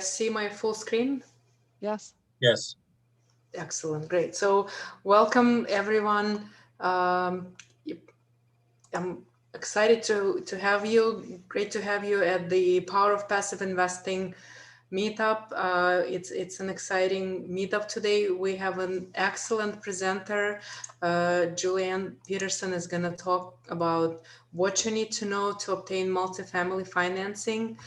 see my full screen? Yes. Yes. Excellent, great. So welcome everyone. Y- I'm excited to have you. Great to have you at the Power of Passive Investing meetup. It's an exciting meetup today. We have an excellent presenter. Julie Ann Peterson is going to talk about what you need to know to obtain multifamily financing.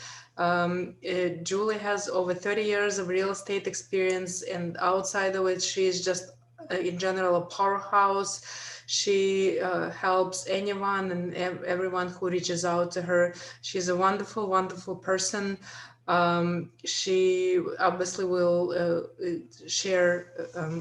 Julie has over 30 years of real estate experience, and outside of it, she is just in general a powerhouse. She helps anyone and everyone who reaches out to her. She's a wonderful, wonderful person. She obviously will share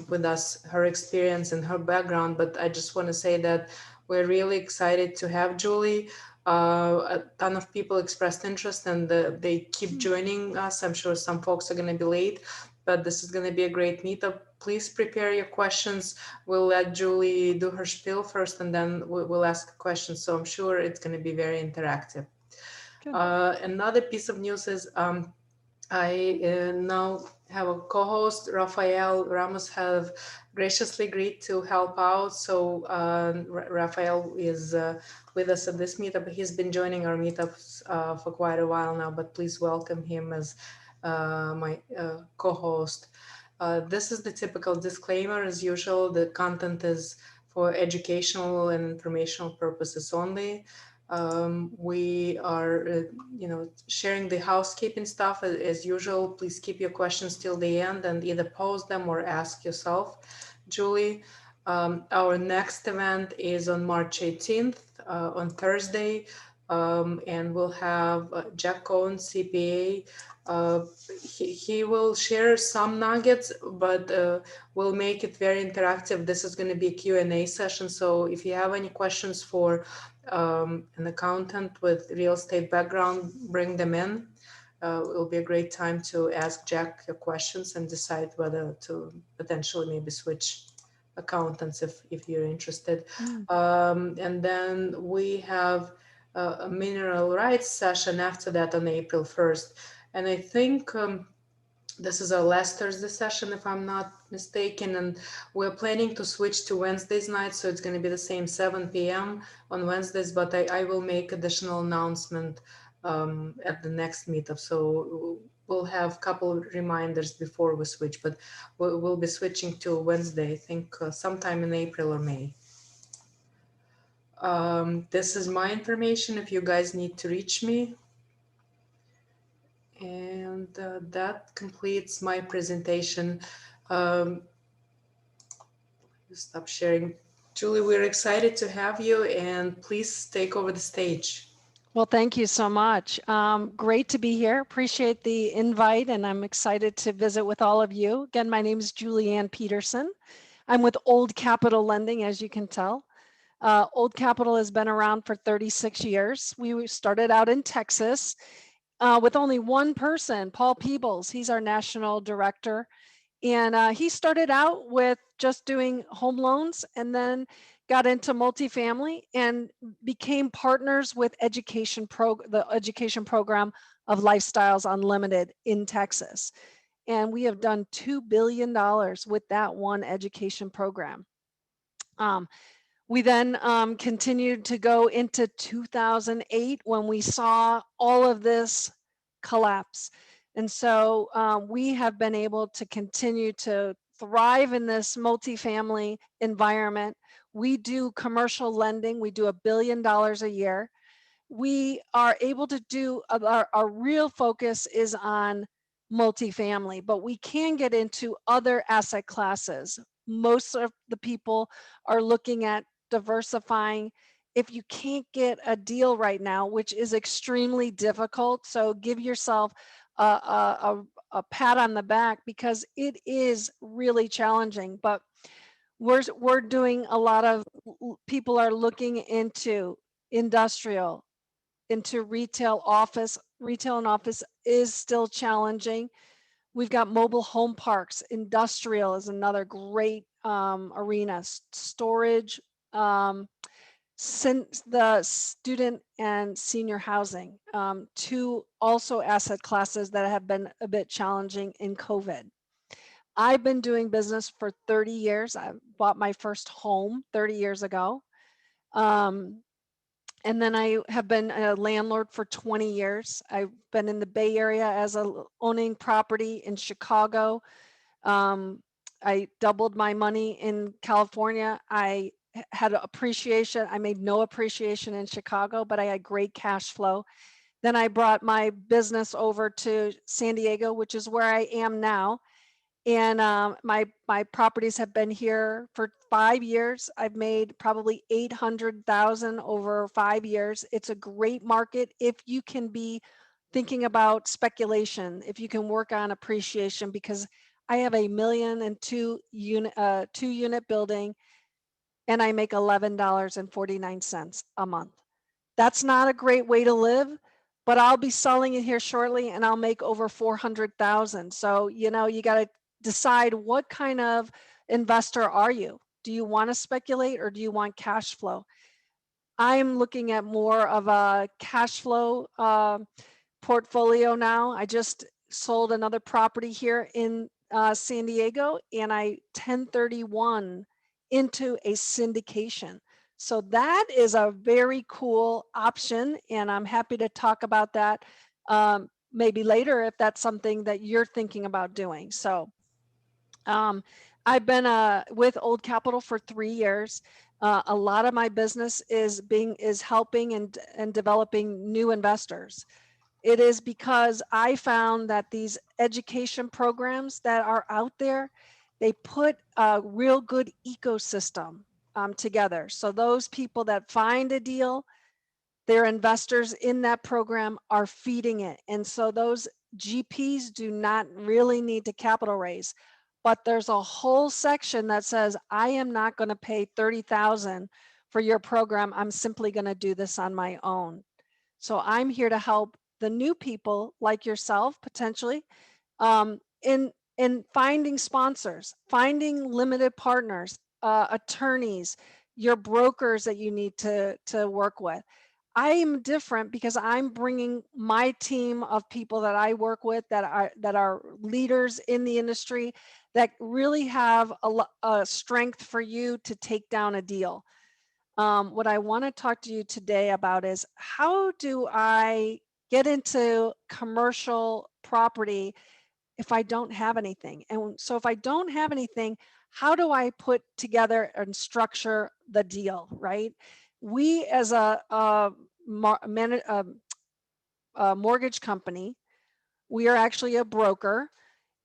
with us her experience and her background, but I just want to say that we're really excited to have Julie. A ton of people expressed interest and they keep joining us. I'm sure some folks are going to be late, but this is going to be a great meetup. Please prepare your questions. We'll let Julie do her spiel first and then we'll ask questions. So I'm sure it's going to be very interactive. Another piece of news is I now have a co-host. Rafael Ramos have graciously agreed to help out. So Rafael is with us at this meetup. He's been joining our meetups for quite a while now, but please welcome him as my co-host. This is the typical disclaimer. As usual, the content is for educational and informational purposes only. We are, sharing the housekeeping stuff as usual. Please keep your questions till the end and either pose them or ask yourself, Julie. Our next event is on March 18th, on Thursday, and we'll have Jack Cohen, CPA. He will share some nuggets, but we'll make it very interactive. This is going to be a Q&A session. So if you have any questions for an accountant with real estate background, bring them in. It'll be a great time to ask Jack your questions and decide whether to potentially maybe switch accountants if you're interested. And then we have a mineral rights session after that on April 1st. And I think this is our last Thursday session, if I'm not mistaken, and we're planning to switch to Wednesdays night, so it's going to be the same 7 p.m. on Wednesdays, but I will make additional announcement at the next meetup. So we'll have a couple of reminders before we switch, but we'll be switching to Wednesday, I think sometime in April or May. This is my information if you guys need to reach me. And that completes my presentation. Stop sharing. Julie, we're excited to have you, and please take over the stage. Well, thank you so much. Great to be here. Appreciate the invite, and I'm excited to visit with all of you. Again, my name is Julie Ann Peterson. I'm with Old Capital Lending, as you can tell. Old Capital has been around for 36 years. We started out in Texas with only one person, Paul Peebles. He's our national director. And he started out with just doing home loans and then got into multifamily and became partners with the education program of Lifestyles Unlimited in Texas. And we have done $2 billion with that one education program. We then continued to go into 2008 when we saw all of this collapse. And so we have been able to continue to thrive in this multifamily environment. We do commercial lending. We do $1 billion a year. We are able to do, our real focus is on multifamily, but we can get into other asset classes. Most of the people are looking at diversifying. If you can't get a deal right now, which is extremely difficult, so give yourself a pat on the back because it is really challenging. But we're doing a lot of, people are looking into industrial, into retail office. Retail and office is still challenging. We've got mobile home parks. Industrial is another great arena. Storage, the student and senior housing, two also asset classes that have been a bit challenging in COVID. I've been doing business for 30 years. I bought my first home 30 years ago. And then I have been a landlord for 20 years. I've been in the Bay Area as owning property in Chicago. I doubled my money in California. I had appreciation. I made no appreciation in Chicago, but I had great cash flow. Then I brought my business over to San Diego, which is where I am now. And my properties have been here for 5 years. I've made probably 800,000 over 5 years. It's a great market if you can be thinking about speculation, if you can work on appreciation, because I have a 2 unit building and I make $11.49 a month. That's not a great way to live, but I'll be selling it here shortly and I'll make over 400,000. So, you got to decide what kind of investor are you? Do you want to speculate or do you want cash flow? I'm looking at more of a cash flow portfolio now. I just sold another property here in San Diego and I 1031 into a syndication. So that is a very cool option, and I'm happy to talk about that maybe later if that's something that you're thinking about doing. So I've been with Old Capital for 3 years. A lot of my business is helping and developing new investors. It is because I found that these education programs that are out there, they put a real good ecosystem together. So those people that find a deal, their investors in that program are feeding it. And so those GPs do not really need to capital raise. But there's a whole section that says, I am not going to pay $30,000 for your program. I'm simply going to do this on my own. So I'm here to help the new people like yourself, potentially, in finding sponsors, finding limited partners, attorneys, your brokers that you need to work with. I am different because I'm bringing my team of people that I work with that are leaders in the industry that really have a strength for you to take down a deal. What I want to talk to you today about is how do I get into commercial property if I don't have anything? And so if I don't have anything, how do I put together and structure the deal, right? We as a mortgage company, we are actually a broker,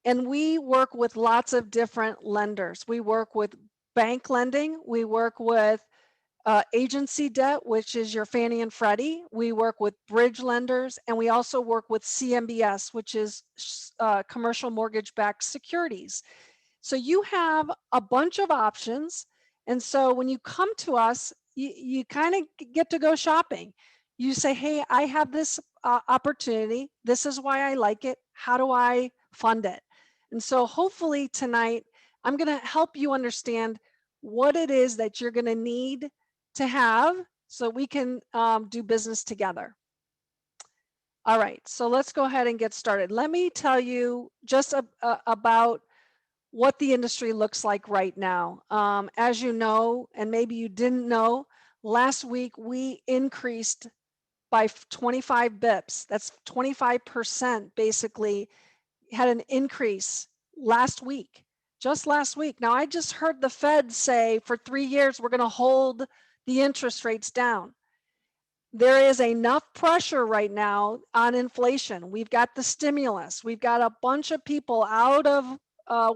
and we work with lots of different lenders. We work with bank lending. We work with agency debt, which is your Fannie and Freddie. We work with bridge lenders, and we also work with CMBS, which is commercial mortgage-backed securities. So you have a bunch of options. And so when you come to us, you kind of get to go shopping. You say, hey, I have this opportunity. This is why I like it. How do I fund it? And so hopefully tonight, I'm going to help you understand what it is that you're going to need to have so we can do business together. All right, so let's go ahead and get started. Let me tell you just about what the industry looks like right now. As you know, and maybe you didn't know, last week we increased by 25 bips. That's 25% basically had an increase last week, just last week. Now, I just heard the Fed say for 3 years, we're going to hold the interest rates down. There is enough pressure right now on inflation. We've got the stimulus. We've got a bunch of people out of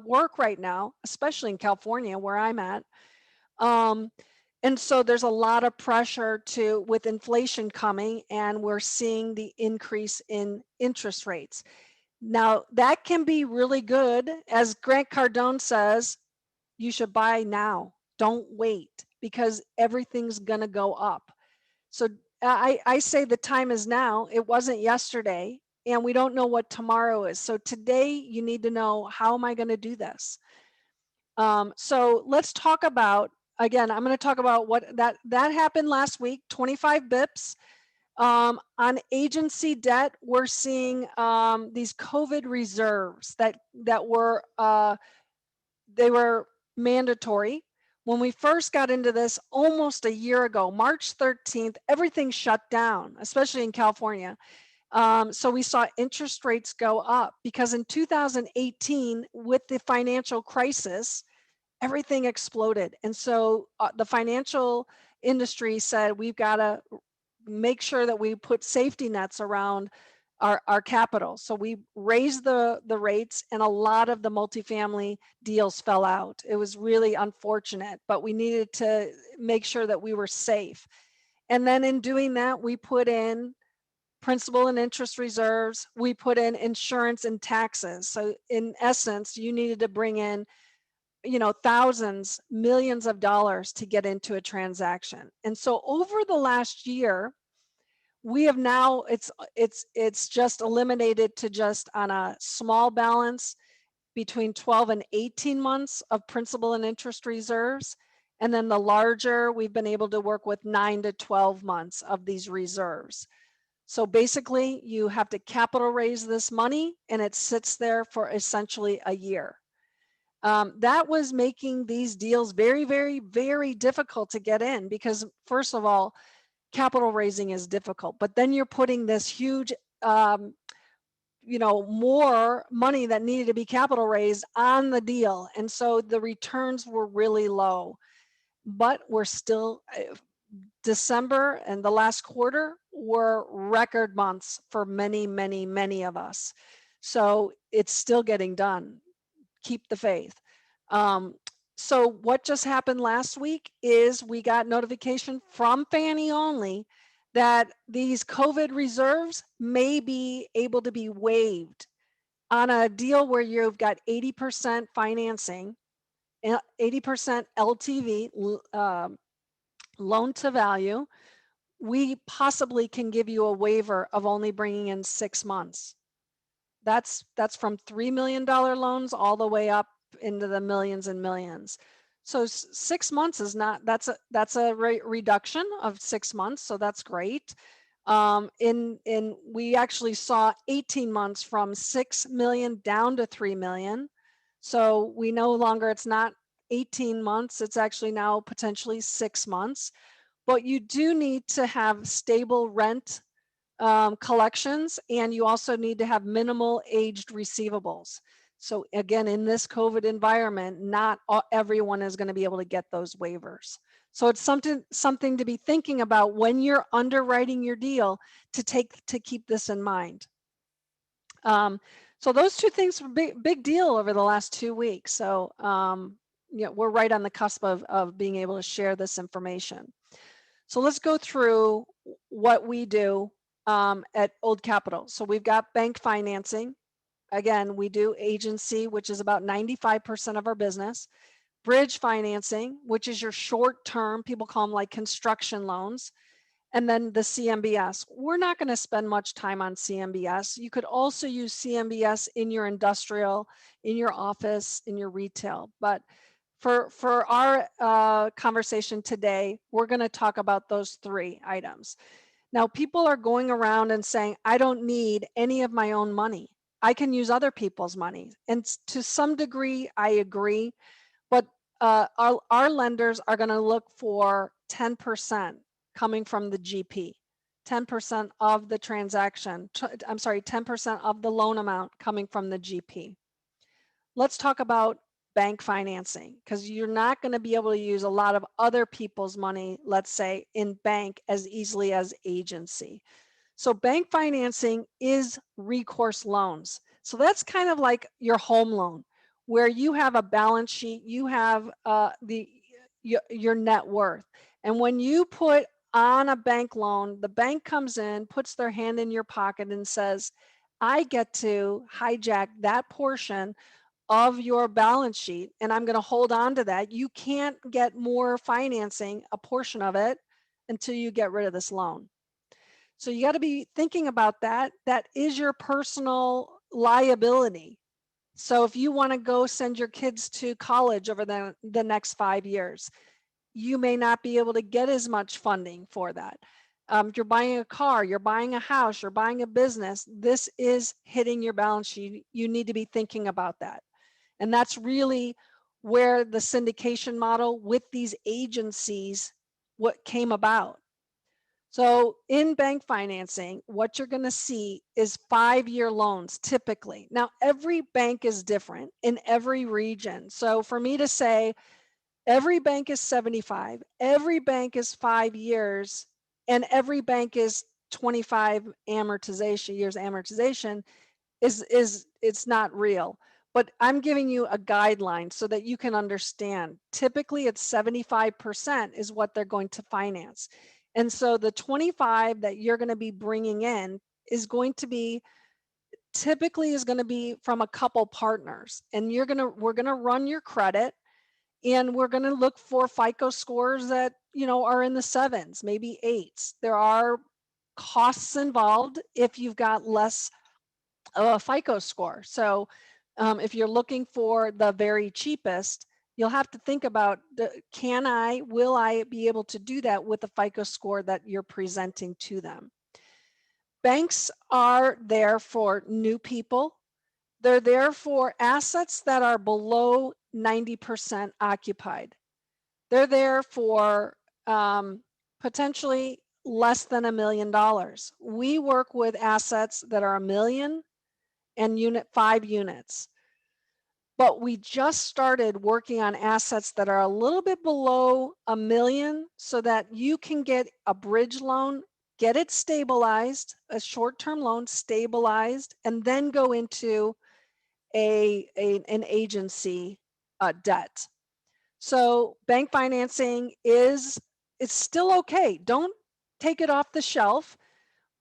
work right now, especially in California where I'm at. And so there's a lot of pressure with inflation coming, and we're seeing the increase in interest rates. Now, that can be really good. As Grant Cardone says, you should buy now. Don't wait, because everything's going to go up. So I say the time is now. It wasn't yesterday, and we don't know what tomorrow is. So today you need to know, how am I going to do this? So let's talk about again, I'm going to talk about what that happened last week, 25 bips. On agency debt, we're seeing these COVID reserves that were they were mandatory. When we first got into this almost a year ago, March 13th, everything shut down, especially in California. So we saw interest rates go up because in 2018, with the financial crisis, everything exploded. And so the financial industry said, we've got to make sure that we put safety nets around our capital. So we raised the rates, and a lot of the multifamily deals fell out. It was really unfortunate, but we needed to make sure that we were safe. And then in doing that, we put in principal and interest reserves, we put in insurance and taxes. So in essence, you needed to bring in, thousands, millions of dollars to get into a transaction. And so over the last year, we have now, it's just eliminated to just on a small balance between 12 and 18 months of principal and interest reserves. And then the larger, we've been able to work with 9 to 12 months of these reserves. So basically, you have to capital raise this money, and it sits there for essentially a year. That was making these deals very, very, very difficult to get in because, first of all, capital raising is difficult, but then you're putting this huge, more money that needed to be capital raised on the deal. And so the returns were really low, but we're still, December and the last quarter were record months for many, many, many of us. So it's still getting done. Keep the faith. So what just happened last week is we got notification from Fannie only that these COVID reserves may be able to be waived on a deal where you've got 80% financing, 80% LTV, loan to value. We possibly can give you a waiver of only bringing in 6 months. That's from $3 million loans all the way up into the millions and millions. So 6 months is not, that's a reduction of 6 months. So that's great. We actually saw 18 months from 6 million down to 3 million. So we no longer, it's not 18 months, it's actually now potentially 6 months. But you do need to have stable rent collections, and you also need to have minimal aged receivables. So again, in this COVID environment, not everyone is going to be able to get those waivers. So it's something to be thinking about when you're underwriting your deal to keep this in mind. So those two things were big deal over the last 2 weeks. So we're right on the cusp of being able to share this information. So let's go through what we do at Old Capital. So we've got bank financing. Again, we do agency, which is about 95% of our business. Bridge financing, which is your short term, people call them like construction loans. And then the CMBS. We're not going to spend much time on CMBS. You could also use CMBS in your industrial, in your office, in your retail. But for our conversation today, we're going to talk about those 3 items. Now, people are going around and saying, I don't need any of my own money. I can use other people's money. And to some degree, I agree. But our lenders are going to look for 10% coming from the GP, 10% of the transaction, 10% of the loan amount coming from the GP. Let's talk about bank financing, because you're not going to be able to use a lot of other people's money, let's say, in bank as easily as agency. So bank financing is recourse loans. So that's kind of like your home loan, where you have a balance sheet, you have your net worth. And when you put on a bank loan, the bank comes in, puts their hand in your pocket and says, I get to hijack that portion of your balance sheet, and I'm going to hold on to that. You can't get more financing, a portion of it, until you get rid of this loan. So you got to be thinking about that. That is your personal liability. So if you want to go send your kids to college over the next 5 years, you may not be able to get as much funding for that. You're buying a car, you're buying a house, you're buying a business. This is hitting your balance sheet. You need to be thinking about that. And that's really where the syndication model with these agencies, what came about. So in bank financing, what you're going to see is 5-year loans typically. Now, every bank is different in every region. So for me to say every bank is 75, every bank is 5 years, and every bank is 25 years amortization is it's not real. But I'm giving you a guideline so that you can understand. Typically it's 75% is what they're going to finance. And so the 25 that you're going to be bringing in is going to be typically is going to be from a couple partners, and we're going to run your credit, and we're going to look for FICO scores that, are in the 7s, maybe 8s. There are costs involved if you've got less a FICO score. So if you're looking for the very cheapest, you'll have to think about, will I be able to do that with the FICO score that you're presenting to them? Banks are there for new people. They're there for assets that are below 90% occupied. They're there for potentially less than $1 million. We work with assets that are $1 million and 5 units. But we just started working on assets that are a little bit below $1 million so that you can get a bridge loan, get it stabilized, a short-term loan stabilized, and then go into an agency debt. So bank financing it's still okay. Don't take it off the shelf,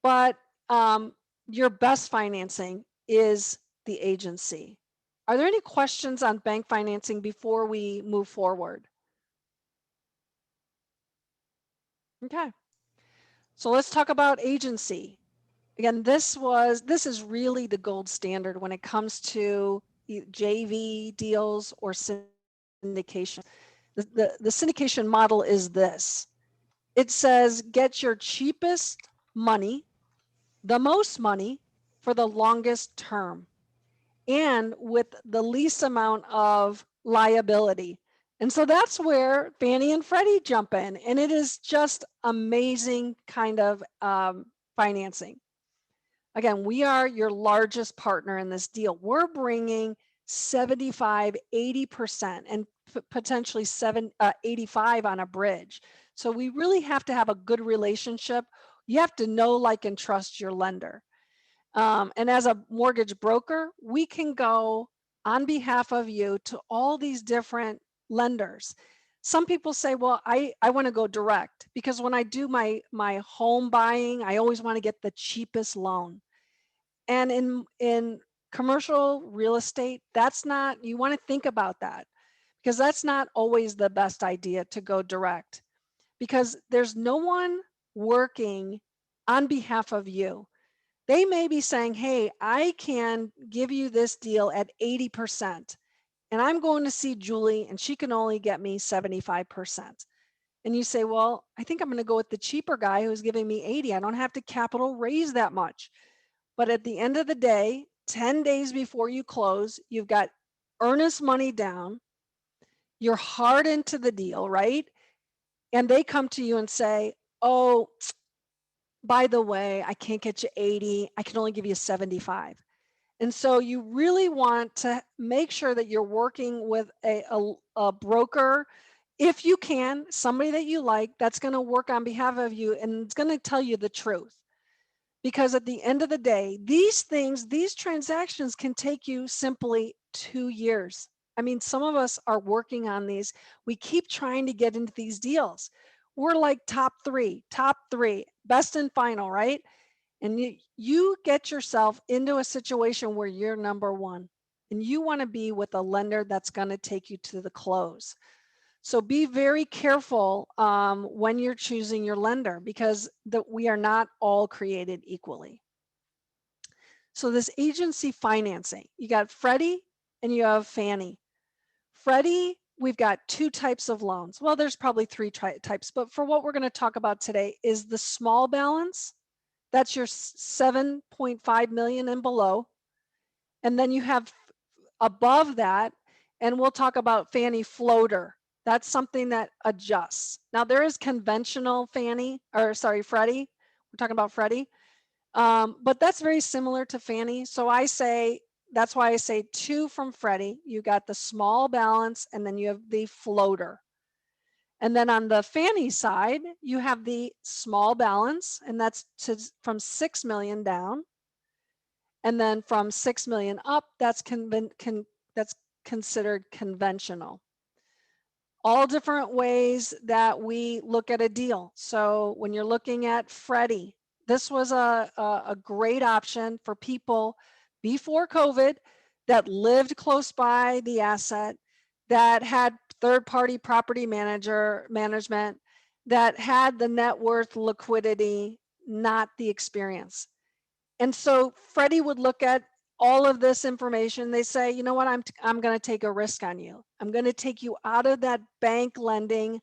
but your best financing is the agency. Are there any questions on bank financing before we move forward? Okay, so let's talk about agency. Again, this is really the gold standard when it comes to JV deals or syndication. The syndication model is this. It says get your cheapest money, the most money for the longest term, and with the least amount of liability. And so that's where Fannie and Freddie jump in, and it is just amazing kind of financing. Again, we are your largest partner in this deal. We're bringing 75, 80%, and potentially 85 on a bridge. So we really have to have a good relationship. You have to know, like, and trust your lender. And as a mortgage broker, we can go on behalf of you to all these different lenders. Some people say, well, I want to go direct because when I do my home buying, I always want to get the cheapest loan. And in commercial real estate, that's not, you want to think about that because that's not always the best idea to go direct because there's no one working on behalf of you. They may be saying, hey, I can give you this deal at 80%, and I'm going to see Julie, and she can only get me 75%. And you say, well, I think I'm going to go with the cheaper guy who's giving me 80. I don't have to capital raise that much. But at the end of the day, 10 days before you close, you've got earnest money down, you're hard into the deal, right? And they come to you and say, oh, by the way, I can't get you 80. I can only give you 75. And so you really want to make sure that you're working with a broker, if you can, somebody that you like, that's going to work on behalf of you and it's going to tell you the truth. Because at the end of the day, these transactions can take you simply 2 years. I mean, some of us are working on these. We keep trying to get into these deals. We're like top three, best and final, right? And you get yourself into a situation where you're number one and you want to be with a lender that's going to take you to the close. So be very careful when you're choosing your lender because we are not all created equally. So this agency financing, you got Freddie and you have Fannie. Freddie we've got two types of loans. Well, there's probably three types, but for what we're going to talk about today is the small balance. That's your 7.5 million and below. And then you have above that, and we'll talk about Fannie floater. That's something that adjusts. Now there is conventional Fannie, or sorry, Freddie. We're talking about Freddie. But that's very similar to Fannie. So I say, that's why I say two from Freddie. You got the small balance and then you have the floater. And then on the Fannie side, you have the small balance, and that's from 6 million down. And then from 6 million up, that's considered conventional. All different ways that we look at a deal. So when you're looking at Freddie, this was a great option for people before COVID that lived close by the asset, that had third-party property management, that had the net worth liquidity, not the experience. And so Freddie would look at all of this information. They say, you know what, I'm going to take a risk on you. I'm going to take you out of that bank lending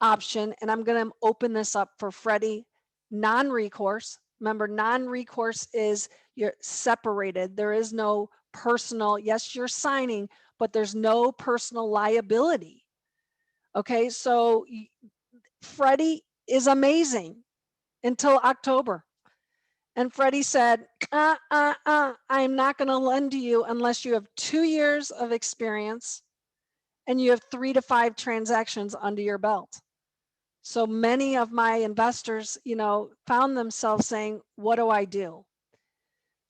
option, and I'm going to open this up for Freddie non-recourse. Remember, non-recourse is you're separated. There is no personal, yes, you're signing, but there's no personal liability. Okay, so Freddie is amazing until October. And Freddie said, I'm not going to lend to you unless you have 2 years of experience and you have 3 to 5 transactions under your belt. So many of my investors, found themselves saying, what do I do?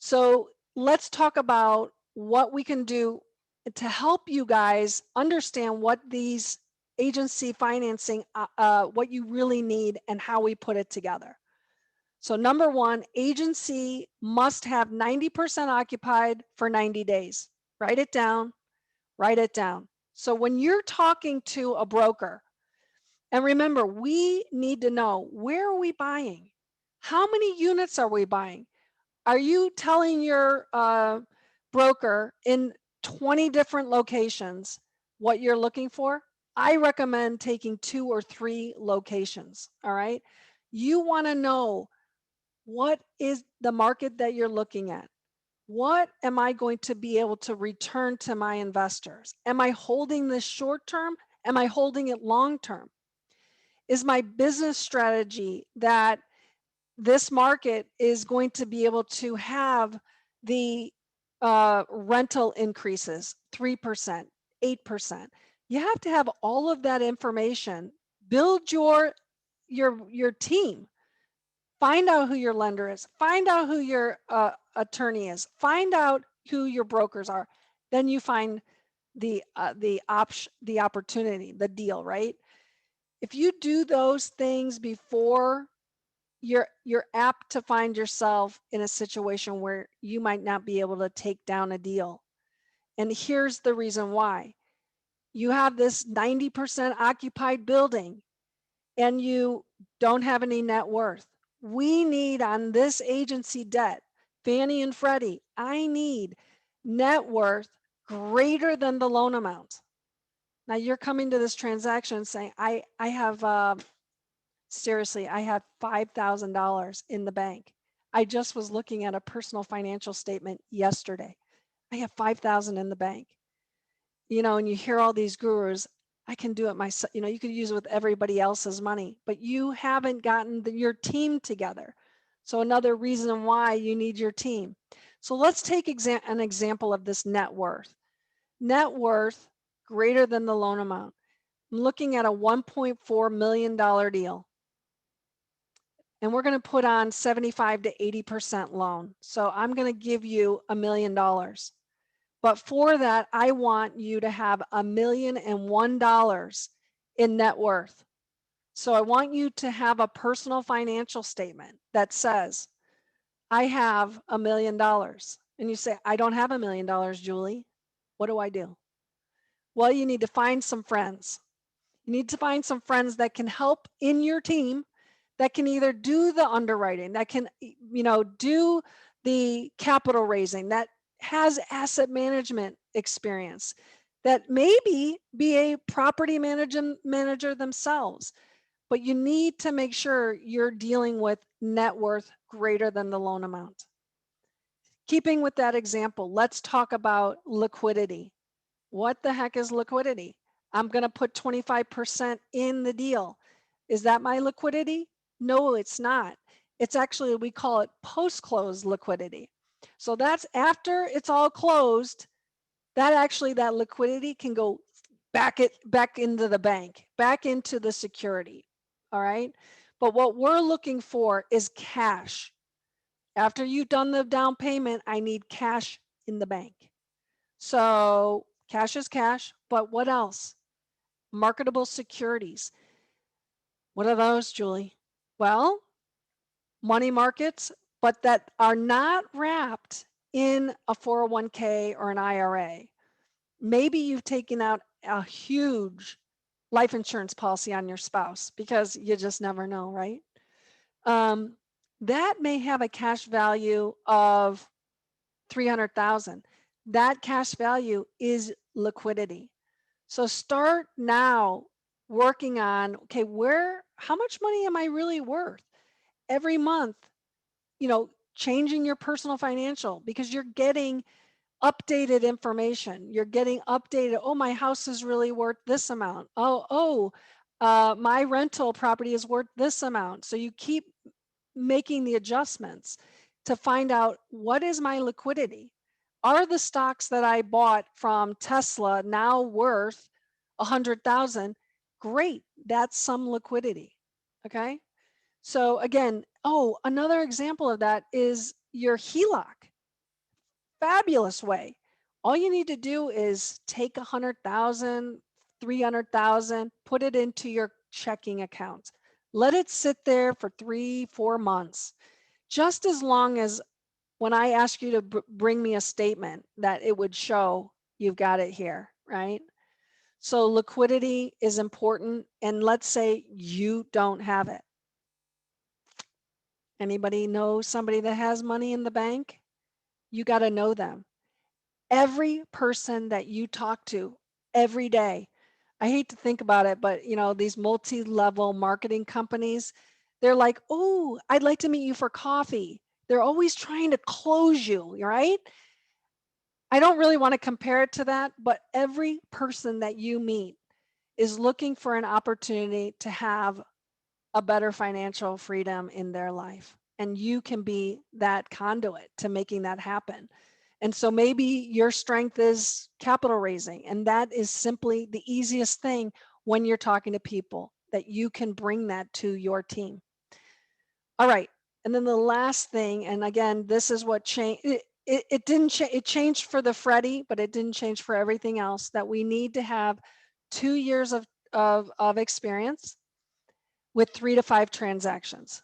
So let's talk about what we can do to help you guys understand what these agency financing, what you really need and how we put it together. So number one, agency must have 90% occupied for 90 days. Write it down, write it down. So when you're talking to a broker, and remember, we need to know, where are we buying? How many units are we buying? Are you telling your broker in 20 different locations what you're looking for? I recommend taking 2 or 3 locations, all right? You wanna know, what is the market that you're looking at? What am I going to be able to return to my investors? Am I holding this short term? Am I holding it long term? Is my business strategy that this market is going to be able to have the rental increases, 3%, 8%? You have to have all of that information. Build your team. Find out who your lender is. Find out who your attorney is. Find out who your brokers are. Then you find the opportunity, the deal, right? If you do those things before, you're apt to find yourself in a situation where you might not be able to take down a deal. And here's the reason why. You have this 90% occupied building and you don't have any net worth. We need, on this agency debt, Fannie and Freddie, I need net worth greater than the loan amount. Now you're coming to this transaction saying, I have, seriously, I have $5,000 in the bank. I just was looking at a personal financial statement yesterday. I have 5,000 in the bank. And you hear all these gurus, I can do it myself. You could use it with everybody else's money, but you haven't gotten your team together. So another reason why you need your team. So let's take an example of this net worth. Net worth greater than the loan amount. I'm looking at a $1.4 million deal. And we're going to put on 75 to 80% loan. So I'm going to give you $1 million. But for that, I want you to have $1,001 in net worth. So I want you to have a personal financial statement that says, I have $1 million. And you say, I don't have $1 million, Julie. What do I do? Well, you need to find some friends. You need to find some friends that can help in your team, that can either do the underwriting, that can, do the capital raising, that has asset management experience, that maybe be a property manager themselves, but you need to make sure you're dealing with net worth greater than the loan amount. Keeping with that example, let's talk about liquidity. What the heck is liquidity? I'm going to put 25% in the deal. Is that my liquidity? No, it's not. It's actually, we call it post-close liquidity. So that's after it's all closed, that liquidity can go back into the bank, back into the security. All right. But what we're looking for is cash. After you've done the down payment, I need cash in the bank. So cash is cash, but what else? Marketable securities. What are those, Julie? Well, money markets, but that are not wrapped in a 401k or an IRA. Maybe you've taken out a huge life insurance policy on your spouse because you just never know, right? That may have a cash value of 300,000. That cash value is liquidity. So start now working on, okay, how much money am I really worth? Every month, changing your personal financial, because you're getting updated information. You're getting updated. Oh, my house is really worth this amount. My rental property is worth this amount. So you keep making the adjustments to find out, what is my liquidity? Are the stocks that I bought from Tesla now worth 100,000? Great, that's some liquidity. Okay. So again, another example of that is your HELOC. Fabulous way. All you need to do is take 100,000, 300,000, put it into your checking account. Let it sit there for 3-4 months, just as long as when I ask you to bring me a statement that it would show you've got it here, right? So liquidity is important. And let's say you don't have it. Anybody know somebody that has money in the bank? You got to know them. Every person that you talk to every day, I hate to think about it, but these multi-level marketing companies, they're like, oh, I'd like to meet you for coffee. They're always trying to close you, right? I don't really want to compare it to that, but every person that you meet is looking for an opportunity to have a better financial freedom in their life. And you can be that conduit to making that happen. And so maybe your strength is capital raising, and that is simply the easiest thing when you're talking to people, that you can bring that to your team. All right. And then the last thing, and again, this is what changed. It didn't change. It changed for the Freddie, but it didn't change for everything else. That we need to have 2 years of experience with 3 to 5 transactions.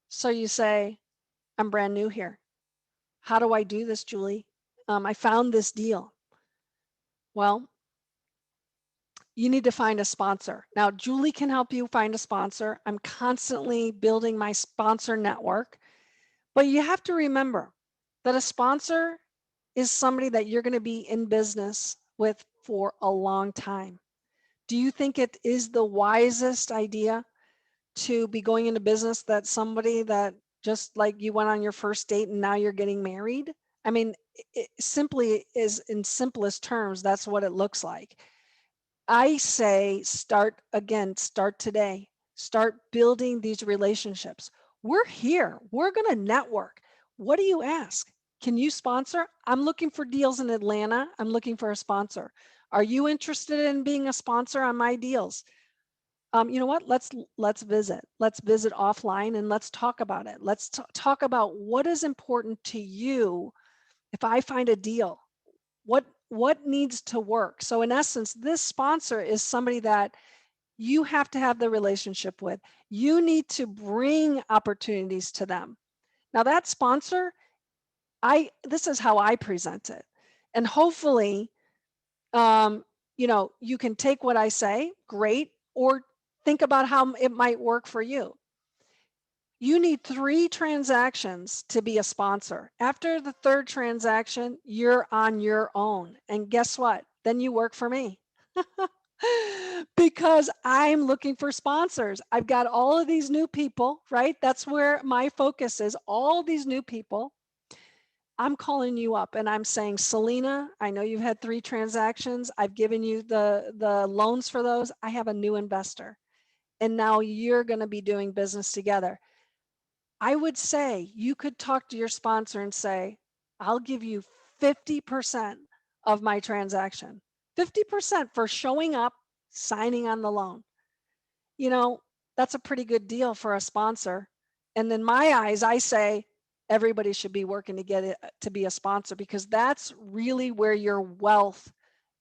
So you say, I'm brand new here. How do I do this, Julie? I found this deal. Well, you need to find a sponsor. Now, Julie can help you find a sponsor. I'm constantly building my sponsor network. But you have to remember that a sponsor is somebody that you're going to be in business with for a long time. Do you think it is the wisest idea to be going into business that somebody that just like you went on your first date and now you're getting married? I mean, it simply is, in simplest terms, that's what it looks like. I say start today. Start building these relationships. We're here. We're going to network. What do you ask? Can you sponsor? I'm looking for deals in Atlanta. I'm looking for a sponsor. Are you interested in being a sponsor on my deals? You know what? Let's visit. Let's visit offline and let's talk about it. Let's talk about what is important to you. If I find a deal, what needs to work? So in essence, this sponsor is somebody that you have to have the relationship with. You need to bring opportunities to them. Now that sponsor, this is how I present it. And hopefully, you can take what I say, great, or think about how it might work for you. You need 3 transactions to be a sponsor. After the 3rd transaction, you're on your own. And guess what? then you work for me. Because I'm looking for sponsors. I've got all of these new people, right? That's where my focus is, all these new people. I'm calling you up and I'm saying, Selena, I know you've had 3 transactions. I've given you the loans for those. I have a new investor. And now you're going to be doing business together. I would say you could talk to your sponsor and say, I'll give you 50% of my transaction, 50% for showing up, signing on the loan. You know, that's a pretty good deal for a sponsor. And in my eyes, I say everybody should be working to get it to be a sponsor, because that's really where your wealth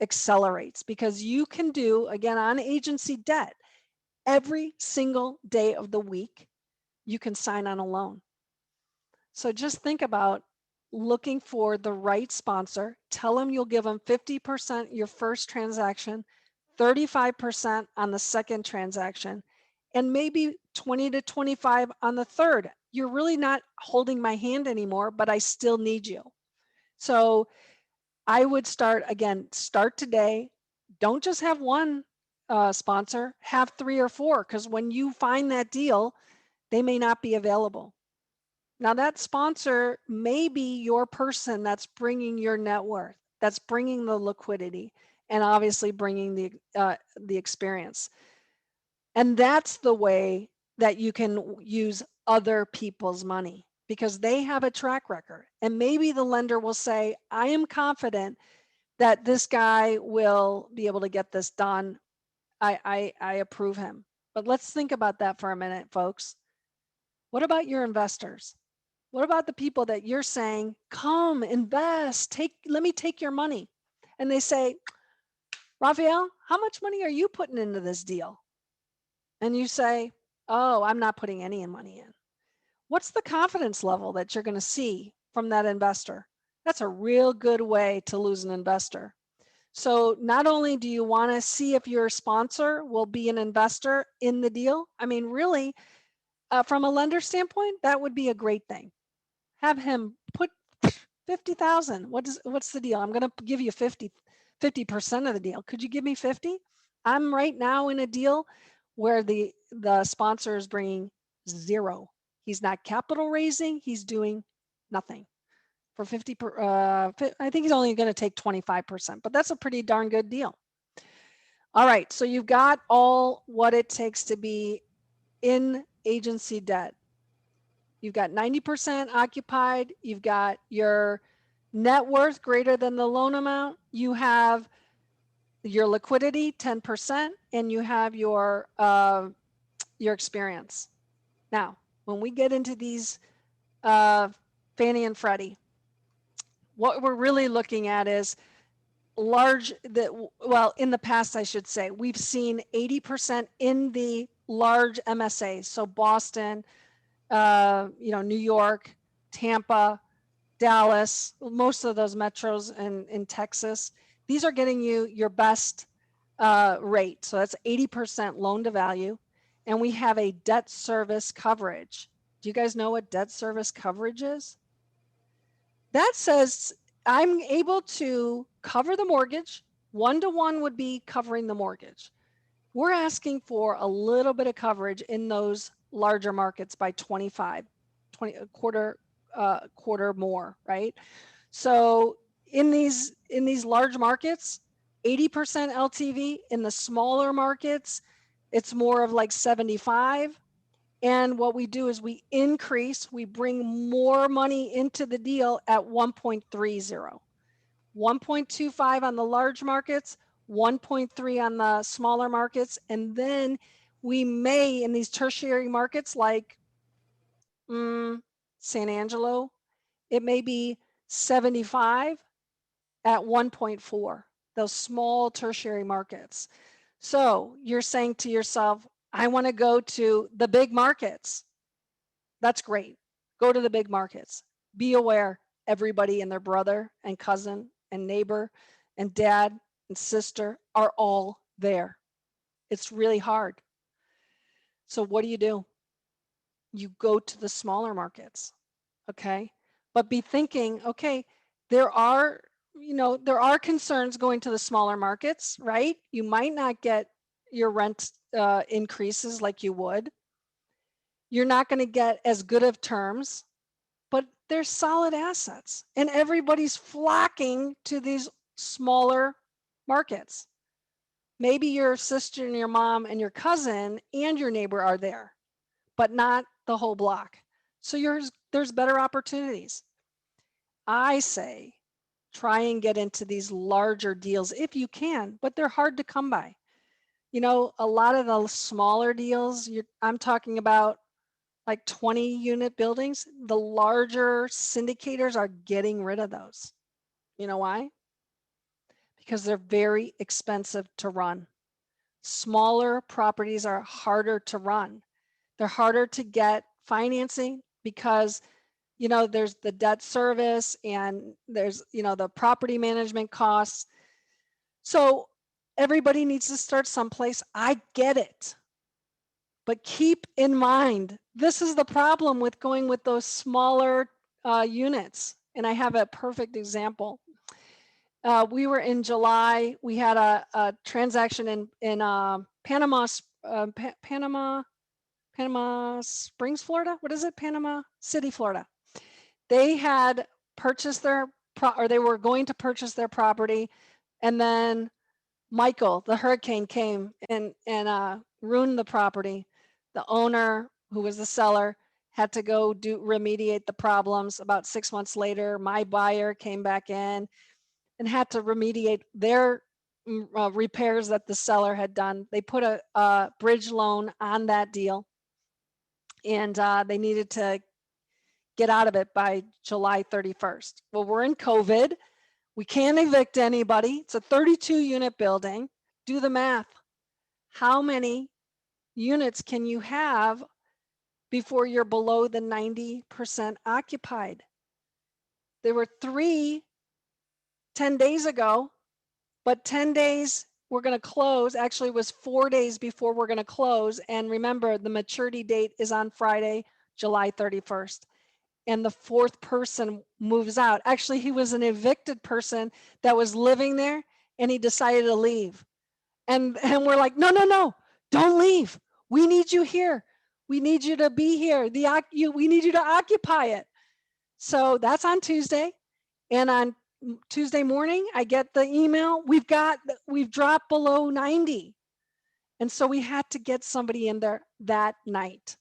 accelerates, because you can do, again, on agency debt, every single day of the week, you can sign on a loan. So just think about looking for the right sponsor. Tell them you'll give them 50% your first transaction, 35% on the second transaction, and maybe 20 to 25 on the third. You're really not holding my hand anymore, but I still need you. So I would start today. Don't just have one sponsor, have 3 or 4, because when you find that deal, they may not be available. Now that sponsor may be your person that's bringing your net worth, that's bringing the liquidity, and obviously bringing the experience. And that's the way that you can use other people's money, because they have a track record. And maybe the lender will say, I am confident that this guy will be able to get this done. I approve him. But let's think about that for a minute, folks. What about your investors? What about the people that you're saying, come invest, let me take your money? And they say, Raphael, how much money are you putting into this deal? And you say, oh, I'm not putting any money in. What's the confidence level that you're going to see from that investor? That's a real good way to lose an investor. So not only do you want to see if your sponsor will be an investor in the deal, I mean, really, from a lender standpoint, that would be a great thing. Have him put 50,000. What's the deal? I'm going to give you 50% of the deal. Could you give me 50? I'm right now in a deal where the sponsor is bringing 0. He's not capital raising. He's doing nothing for 50. I think he's only going to take 25%, but that's a pretty darn good deal. All right, so you've got all what it takes to be in agency debt. You've got 90% occupied. You've got your net worth greater than the loan amount. You have your liquidity, 10%, and you have your experience. Now, when we get into these Fannie and Freddie, what we're really looking at is in the past, I should say, we've seen 80% in the large MSAs. So Boston, New York, Tampa, Dallas, most of those metros in Texas, these are getting you your best rate. So that's 80% loan to value. And we have a debt service coverage. Do you guys know what debt service coverage is? That says I'm able to cover the mortgage. 1-to-1 would be covering the mortgage. We're asking for a little bit of coverage in those larger markets by 20, quarter more, right? So in these large markets, 80% LTV. In the smaller markets, it's more of like 75. And what we do is we bring more money into the deal at 1.30, 1.25 on the large markets, 1.3 on the smaller markets. And then we may, in these tertiary markets like San Angelo, it may be 75 at 1.4, those small tertiary markets. So you're saying to yourself, I want to go to the big markets. That's great. Go to the big markets. Be aware, everybody and their brother and cousin and neighbor and dad and sister are all there. It's really hard. So what do? You go to the smaller markets, okay? But be thinking, okay, there are there are concerns going to the smaller markets, right? You might not get your rent increases like you would. You're not going to get as good of terms, but they're solid assets, and everybody's flocking to these smaller markets. Maybe your sister and your mom and your cousin and your neighbor are there, but not the whole block. So there's better opportunities. I say try and get into these larger deals if you can, but they're hard to come by. A lot of the smaller deals, I'm talking about like 20 unit buildings, the larger syndicators are getting rid of those. You know why? Because they're very expensive to run. Smaller properties are harder to run. They're harder to get financing because there's the debt service and there's the property management costs. So everybody needs to start someplace. I get it. But keep in mind, this is the problem with going with those smaller units. And I have a perfect example. We were in July. We had a transaction in Panama Springs, Florida. What is it? Panama City, Florida. They had purchased they were going to purchase their property, and then Michael, the hurricane, came and ruined the property. The owner, who was the seller, had to go remediate the problems. About 6 months later, my buyer came back in and had to remediate their repairs that the seller had done. They put a bridge loan on that deal, and they needed to get out of it by July 31st. Well, we're in COVID. We can't evict anybody. It's a 32 unit building. Do the math. How many units can you have before you're below the 90% occupied? There were 3 10 days ago, but 10 days we're going to close. Actually, it was 4 days before we're going to close. And remember, the maturity date is on Friday, July 31st. And the 4th person moves out. Actually, he was an evicted person that was living there, and he decided to leave. And we're like, no, don't leave. We need you here. We need you to be here. We need you to occupy it. So that's on Tuesday. And on Tuesday morning, I get the email. We've dropped below 90. And so we had to get somebody in there that night.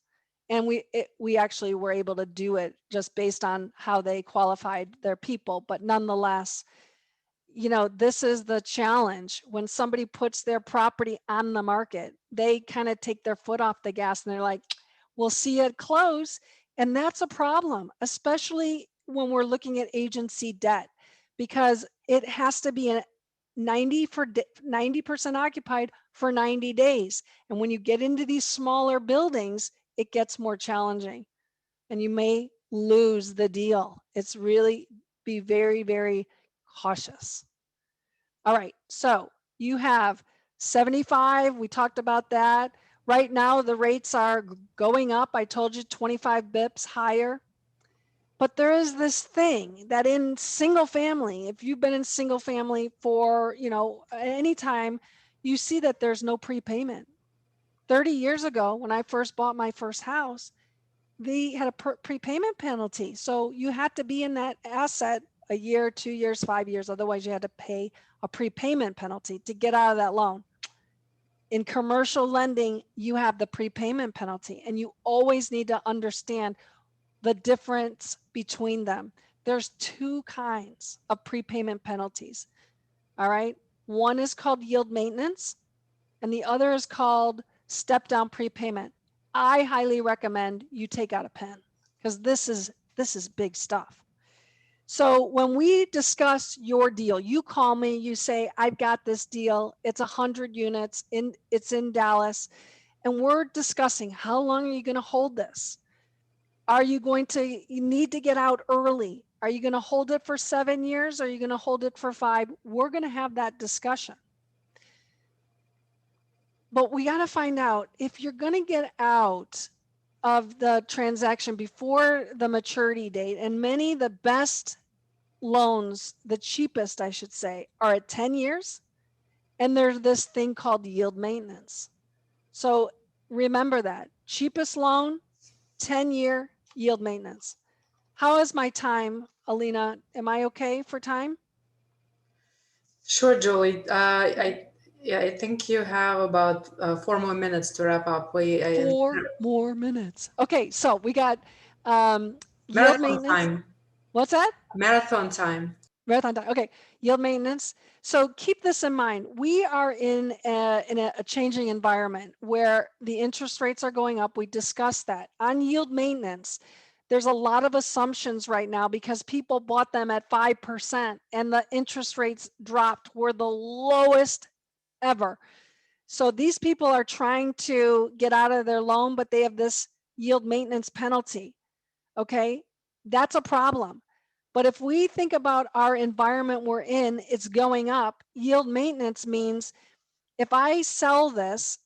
And we actually were able to do it just based on how they qualified their people. But nonetheless, this is the challenge. When somebody puts their property on the market, they kind of take their foot off the gas and they're like, we'll see it close. And that's a problem, especially when we're looking at agency debt, because it has to be 90% occupied for 90 days. And when you get into these smaller buildings, it gets more challenging and you may lose the deal. It's really be very, very cautious. All right, so you have 75, we talked about that. Right now the rates are going up. I told you 25 bips higher. But there is this thing that in single family, if you've been in single family for, any time, you see that there's no prepayment. 30 years ago, when I first bought my first house, they had a prepayment penalty. So you had to be in that asset a year, 2 years, 5 years. Otherwise, you had to pay a prepayment penalty to get out of that loan. In commercial lending, you have the prepayment penalty, and you always need to understand the difference between them. There's 2 kinds of prepayment penalties. All right. One is called yield maintenance, and the other is called step down prepayment. I highly recommend you take out a pen because this is big stuff. So when we discuss your deal, you call me, you say, I've got this deal. It's 100 units it's in Dallas. And we're discussing how long are you going to hold this? Are you need to get out early? Are you going to hold it for 7 years? Are you going to hold it for 5? We're going to have that discussion. But we got to find out if you're going to get out of the transaction before the maturity date, and many, the best loans, the cheapest, I should say, are at 10 years. And there's this thing called yield maintenance. So remember that. Cheapest loan, 10-year yield maintenance. How is my time, Alina? Am I okay for time? Sure, Julie. I think you have about 4 more minutes to wrap up. 4 more minutes. Okay, so we got yield Marathon maintenance. time. What's that? Marathon time. Marathon time. Okay, yield maintenance. So keep this in mind. We are in a changing environment where the interest rates are going up. We discussed that. On yield maintenance, there's a lot of assumptions right now because people bought them at 5% and the interest rates dropped, were the lowest ever. So these people are trying to get out of their loan, but they have this yield maintenance penalty. Okay, that's a problem. But if we think about our environment we're in, it's going up. Yield maintenance means if I sell this,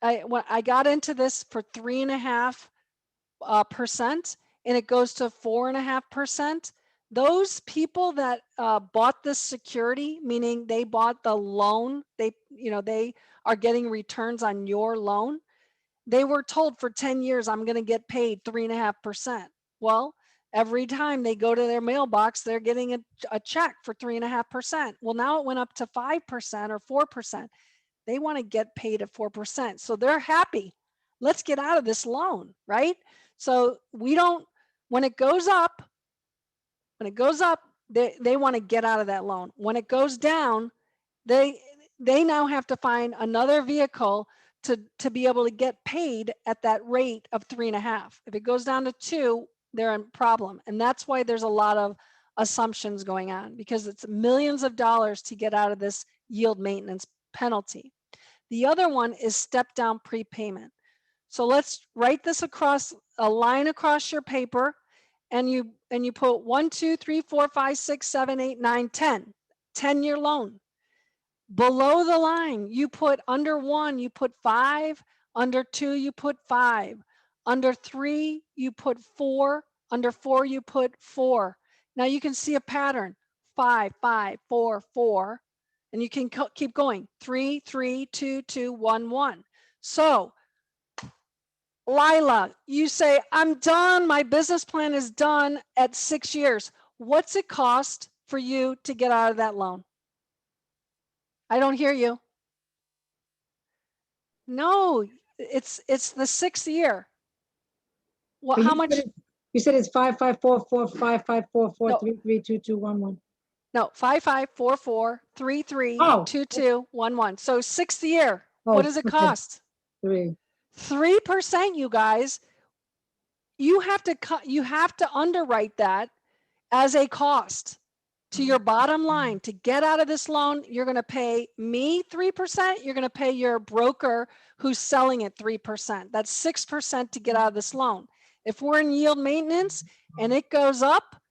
when I got into this for 3.5% and it goes to 4.5%, those people that bought this security, meaning they bought the loan, they are getting returns on your loan. They were told for 10 years, I'm going to get paid 3.5%. Well, every time they go to their mailbox, they're getting a check for 3.5%. Well, now it went up to 5% or 4%. They want to get paid at 4%. So they're happy. Let's get out of this loan, right? So we don't, when it goes up, they want to get out of that loan. When it goes down, they now have to find another vehicle to be able to get paid at that rate of 3.5. If it goes down to 2, they're in problem. And that's why there's a lot of assumptions going on, because it's millions of dollars to get out of this yield maintenance penalty. The other one is step down prepayment. So let's write this across a line across your paper, and you put 1, 2, 3, 4, 5, 6, 7, 8, 9, 10. 10-year loan. Below the line, you put under 1, you put 5, under 2, you put 5, under 3, you put 4, under 4, you put 4. Now you can see a pattern: 5, 5, 4, 4, and you can keep going: 3, 3, 2, 2, 1, 1. So Lila, you say, I'm done. My business plan is done at 6 years. What's it cost for you to get out of that loan? I don't hear you. No, it's the 6th year. What? But How much? You said it's 5544554 No. 332211. No, 5544332211. So 6th year. Oh, What does it okay. cost? 3. 3%, you guys. You have to underwrite that as a cost to your bottom line. To get out of this loan, you're going to pay me 3%. You're going to pay your broker who's selling it 3%. That's 6% to get out of this loan. If we're in yield maintenance and it goes up,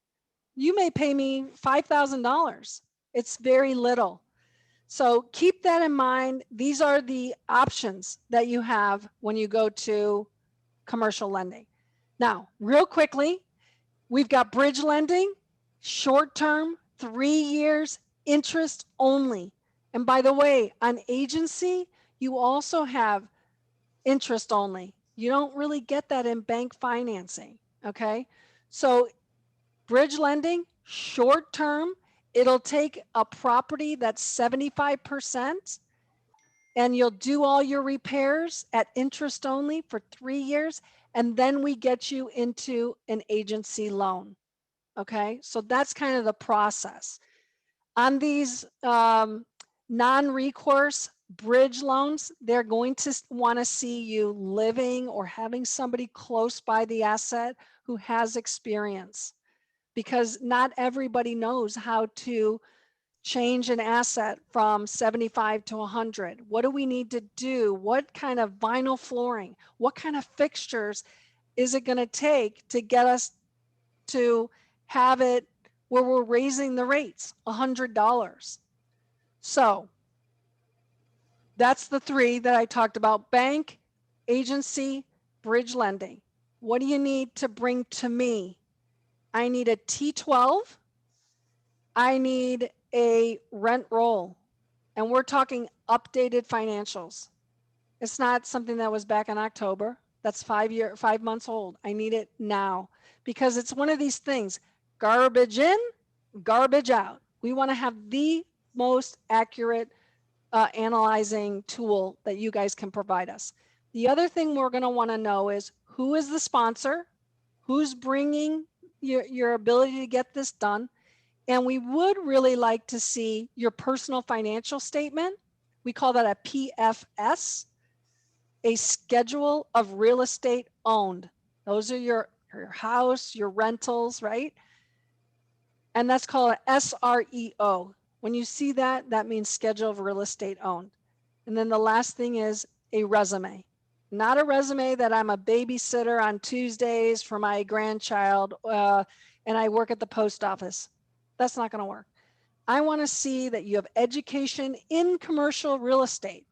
you may pay me $5,000. It's very little. So keep that in mind. These are the options that you have when you go to commercial lending. Now, real quickly, we've got bridge lending, short term, 3 years, interest only. And by the way, on agency, you also have interest only. You don't really get that in bank financing, okay? So bridge lending, short term, it'll take a property that's 75%, and you'll do all your repairs at interest only for 3 years, and then we get you into an agency loan. Okay, so that's kind of the process. On these non-recourse bridge loans, they're going to want to see you living or having somebody close by the asset who has experience, because not everybody knows how to change an asset from 75 to 100. What do we need to do? What kind of vinyl flooring? What kind of fixtures is it going to take to get us to have it where we're raising the rates $100? So that's the 3 that I talked about: bank, agency, bridge lending. What do you need to bring to me? I need a T12 I need a rent roll, and we're talking updated financials. It's not something that was back in October. That's 5 months old. I need it now because it's one of these things, garbage in, garbage out. We want to have the most accurate analyzing tool that you guys can provide us. The other thing we're going to want to know is who is the sponsor, who's bringing your ability to get this done. And we would really like to see your personal financial statement. We call that a PFS, a schedule of real estate owned. Those are your house, your rentals, right? And that's called a SREO. When you see that, that means schedule of real estate owned. And then the last thing is a resume. Not a resume that I'm a babysitter on Tuesdays for my grandchild and I work at the post office. That's not going to work. I want to see that you have education in commercial real estate.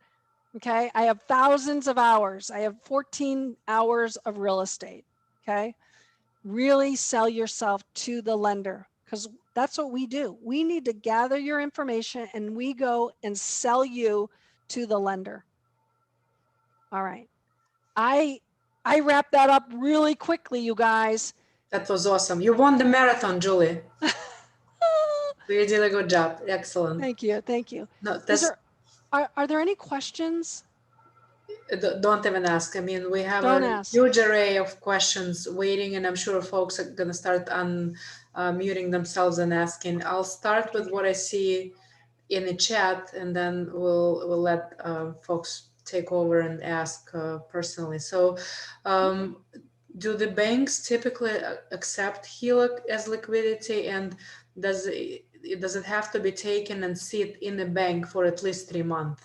Okay, I have thousands of hours. I have 14 hours of real estate. Okay, really sell yourself to the lender because that's what we do. We need to gather your information and we go and sell you to the lender. All right. I wrapped that up really quickly, you guys. That was awesome. You won the marathon, Julie. You did a good job. Excellent. Thank you. Thank you. No, that's, Are there any questions? don't even ask. I mean, we have Don't a ask. huge array of questions waiting, and I'm sure folks are going to start muting themselves and asking. I'll start with what I see in the chat, and then we'll let folks take over and ask personally. So, do the banks typically accept HELOC as liquidity, and does it have to be taken and sit in the bank for at least 3 months?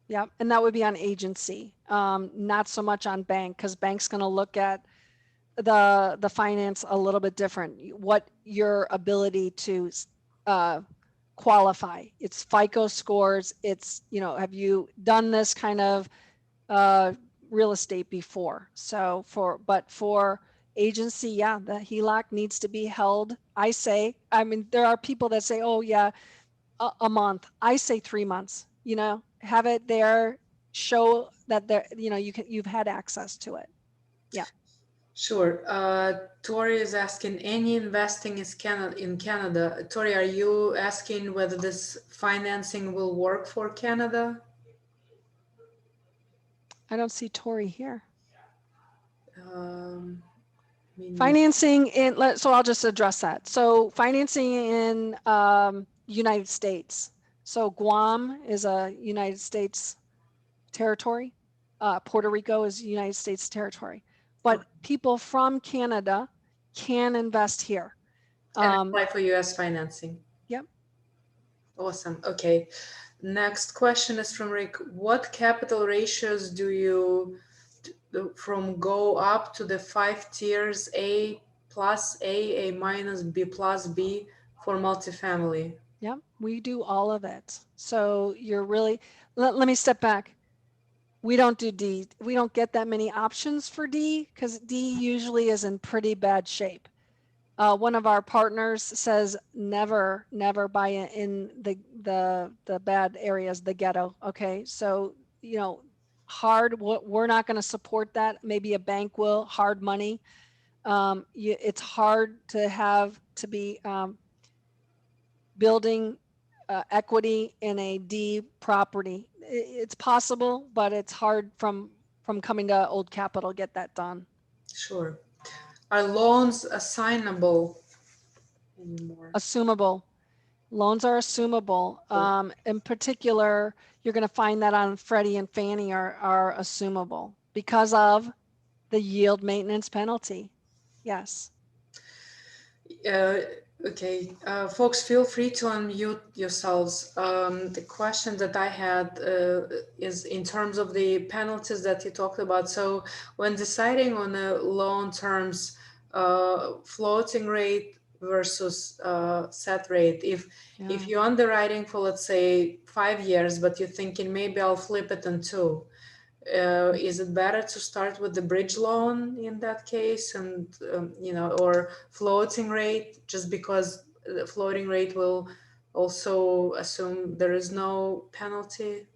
Yeah, and that would be on agency, not so much on bank, because bank's going to look at the finance a little bit different. What your ability to qualify? It's FICO scores. It's have you done this kind of real estate before? So for agency, yeah, the HELOC needs to be held. I mean, there are people that say, oh yeah, a month. I say 3 months. Have it there, show that there, you've had access to it. Yeah. Sure. Tori is asking, any investing is in Canada. Tori, are you asking whether this financing will work for Canada? I don't see Tori here. I mean, Financing so I'll just address that. So financing in United States. So Guam is a United States territory. Puerto Rico is United States territory. But people from Canada can invest here. And apply for US financing. Yep. Awesome. Okay. Next question is from Rick. What capital ratios do you from go up to the 5 tiers A plus A minus, B plus B for multifamily? Yep, we do all of it. So you're really, let me step back. We don't do D. We don't get that many options for D because D usually is in pretty bad shape. One of our partners says never buy in the bad areas, the ghetto. Okay, so hard. We're not going to support that. Maybe a bank will. Hard money. It's hard to be building equity in a D property. It's possible, but it's hard from coming to Old Capital get that done. Sure. Are loans assignable anymore? Assumable. Loans are assumable. In particular, you're going to find that on Freddie and Fannie are assumable because of the yield maintenance penalty. Yes. Okay, folks, feel free to unmute yourselves. The question that I had is in terms of the penalties that you talked about. So when deciding on the loan terms, floating rate versus set rate, if you're underwriting for, let's say, 5 years, but you're thinking maybe I'll flip it in 2, is it better to start with the bridge loan in that case and or floating rate, just because the floating rate will also assume there is no penalty?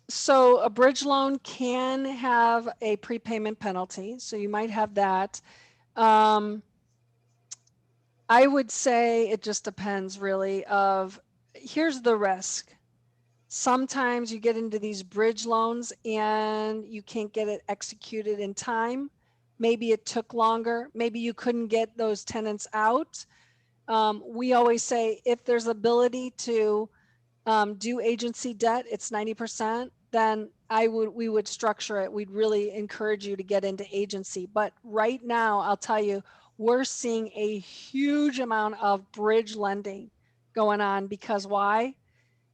So a bridge loan can have a prepayment penalty. So you might have that. I would say it just depends really here's the risk. Sometimes you get into these bridge loans and you can't get it executed in time. Maybe it took longer. Maybe you couldn't get those tenants out. We always say if there's ability to do agency debt, it's 90%, then we would structure it. We'd really encourage you to get into agency. But right now, I'll tell you, we're seeing a huge amount of bridge lending going on because why?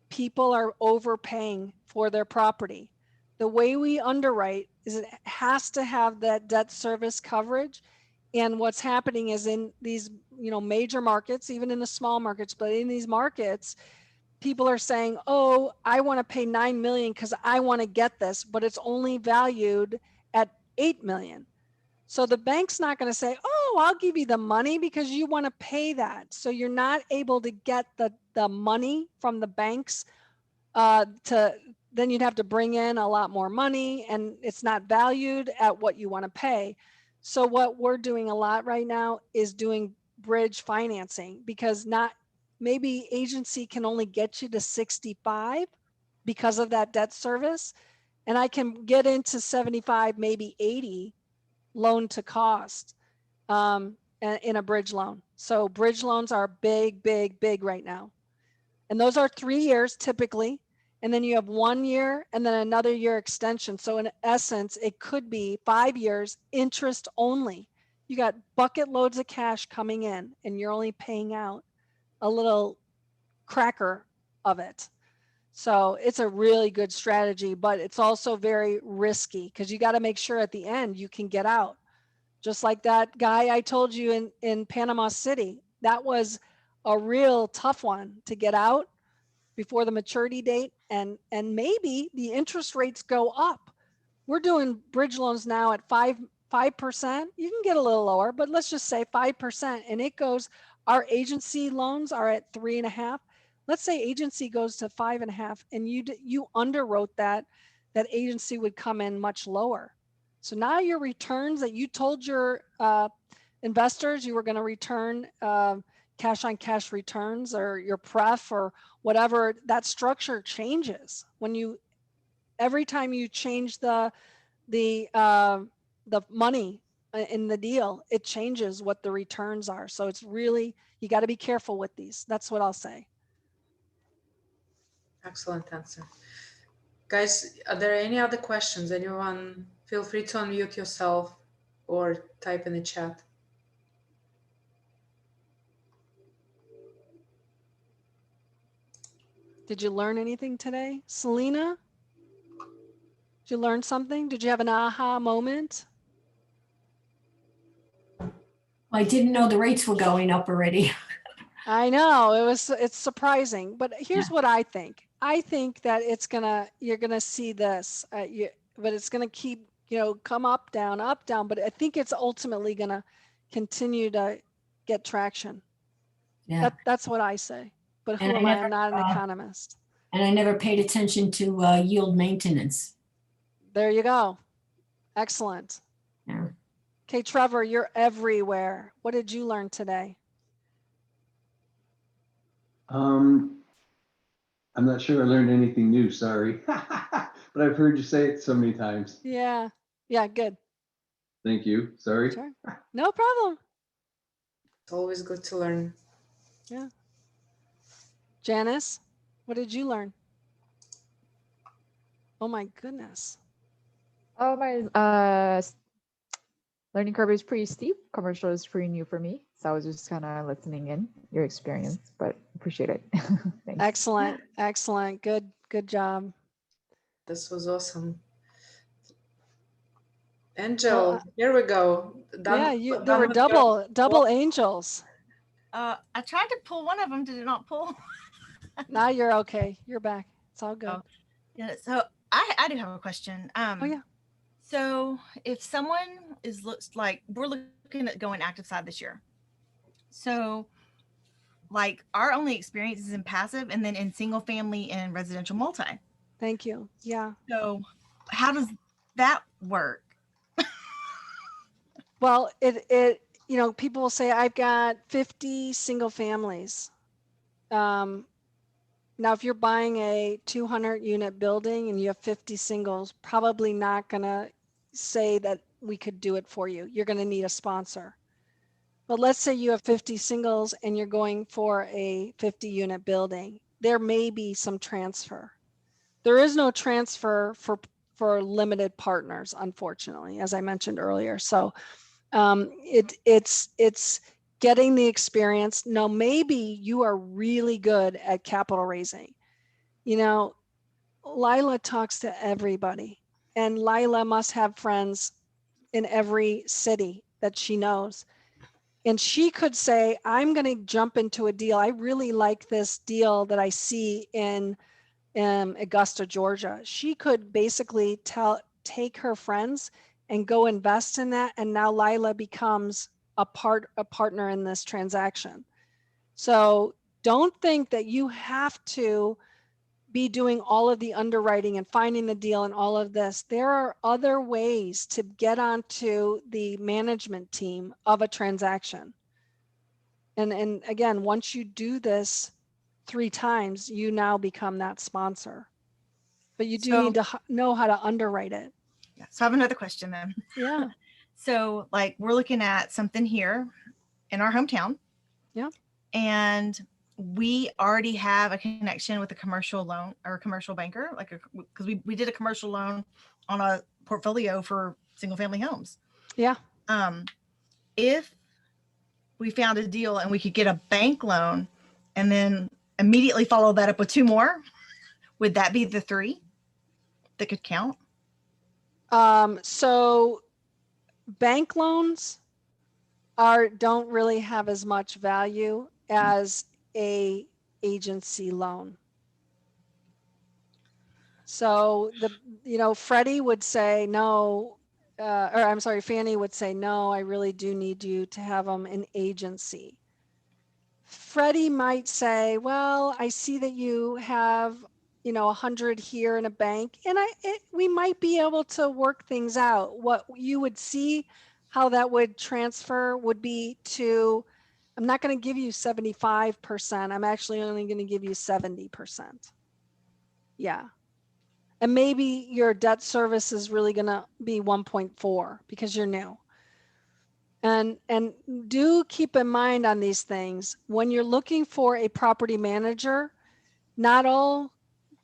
People are overpaying for their property. The way we underwrite is it has to have that debt service coverage. And what's happening is in these, major markets, even in the small markets, but in these markets, people are saying, oh, I want to pay 9 million because I want to get this, but it's only valued at 8 million. So the bank's not going to say, oh, I'll give you the money because you want to pay that. So you're not able to get the money from the banks then you'd have to bring in a lot more money and it's not valued at what you want to pay. So what we're doing a lot right now is doing bridge financing because maybe agency can only get you to 65 because of that debt service. And I can get into 75, maybe 80 loan to cost in a bridge loan. So bridge loans are big, big, big right now. And those are 3 years typically. And then you have 1 year and then another year extension. So in essence, it could be 5 years interest only. You got bucket loads of cash coming in and you're only paying out a little cracker of it. So it's a really good strategy, but it's also very risky because you got to make sure at the end you can get out. Just like that guy I told you in Panama City, that was a real tough one to get out before the maturity date, and maybe the interest rates go up. We're doing bridge loans now at 5%. You can get a little lower, but let's just say 5%, and it goes. Our agency loans are at 3.5. Let's say agency goes to 5.5, and you underwrote that agency would come in much lower. So now your returns that you told your investors you were going to return. Cash on cash returns or your pref or whatever, that structure changes when every time you change the money in the deal, it changes what the returns are. So it's really, you got to be careful with these. That's what I'll say. Excellent answer. Guys, are there any other questions? Anyone? Feel free to unmute yourself or type in the chat. Did you learn anything today? Selena? Did you learn something? Did you have an aha moment? I didn't know the rates were going up already. I know it's surprising, but here's what I think. I think that you're gonna see this, but it's gonna keep, come up, down, but I think it's ultimately gonna continue to get traction. Yeah. That's what I say. But who And am I? I'm not an economist. And I never paid attention to yield maintenance. There you go. Excellent. Yeah. Okay, Trevor, you're everywhere. What did you learn today? I'm not sure I learned anything new, sorry. But I've heard you say it so many times. Yeah, good. Thank you, sorry. Sure. No problem. It's always good to learn. Yeah. Janice, what did you learn? Oh my goodness. Oh, my learning curve is pretty steep. Commercial is pretty new for me. So I was just kind of listening in your experience, but appreciate it. Thanks. Excellent. Excellent. Good job. This was awesome. Angel, here we go. There were double angels. I tried to pull one of them. Did it not pull? Now you're okay. You're back. It's all good. Oh, yeah. So I do have a question. Oh yeah. So if someone looks like we're looking at going active side this year, So like our only experience is in passive and then in single family and residential multi. Thank you. Yeah. So how does that work? Well, people will say, I've got 50 single families. Now, if you're buying a 200 unit building and you have 50 singles, probably not going to say that we could do it for you. You're going to need a sponsor. But let's say you have 50 singles and you're going for a 50 unit building. There may be some transfer. There is no transfer for limited partners, unfortunately, as I mentioned earlier. So it's getting the experience. Now, maybe you are really good at capital raising. Lila talks to everybody, and Lila must have friends in every city that she knows. And she could say, I'm going to jump into a deal. I really like this deal that I see in Augusta, Georgia. She could basically take her friends and go invest in that. And now Lila becomes a partner in this transaction. So don't think that you have to be doing all of the underwriting and finding the deal and all of this. There are other ways to get onto the management team of a transaction. And again, once you do this 3 times, you now become that sponsor. But you do need to know how to underwrite it. Yeah. So I have another question then. Yeah. So like we're looking at something here in our hometown. Yeah. And we already have a connection with a commercial loan or a commercial banker, because we did a commercial loan on a portfolio for single family homes. Yeah. If we found a deal and we could get a bank loan and then immediately follow that up with 2 more, would that be the 3 that could count? So bank loans don't really have as much value as a agency loan. So Freddie would say no, or I'm sorry, Fannie would say, no, I really do need you to have them in agency. Freddie might say, well, I see that you have, 100 here in a bank, and we might be able to work things out. What you would see how that would transfer would be to, I'm not going to give you 75%. I'm actually only going to give you 70%. Yeah. And maybe your debt service is really going to be 1.4 because you're new. And do keep in mind on these things, when you're looking for a property manager, not all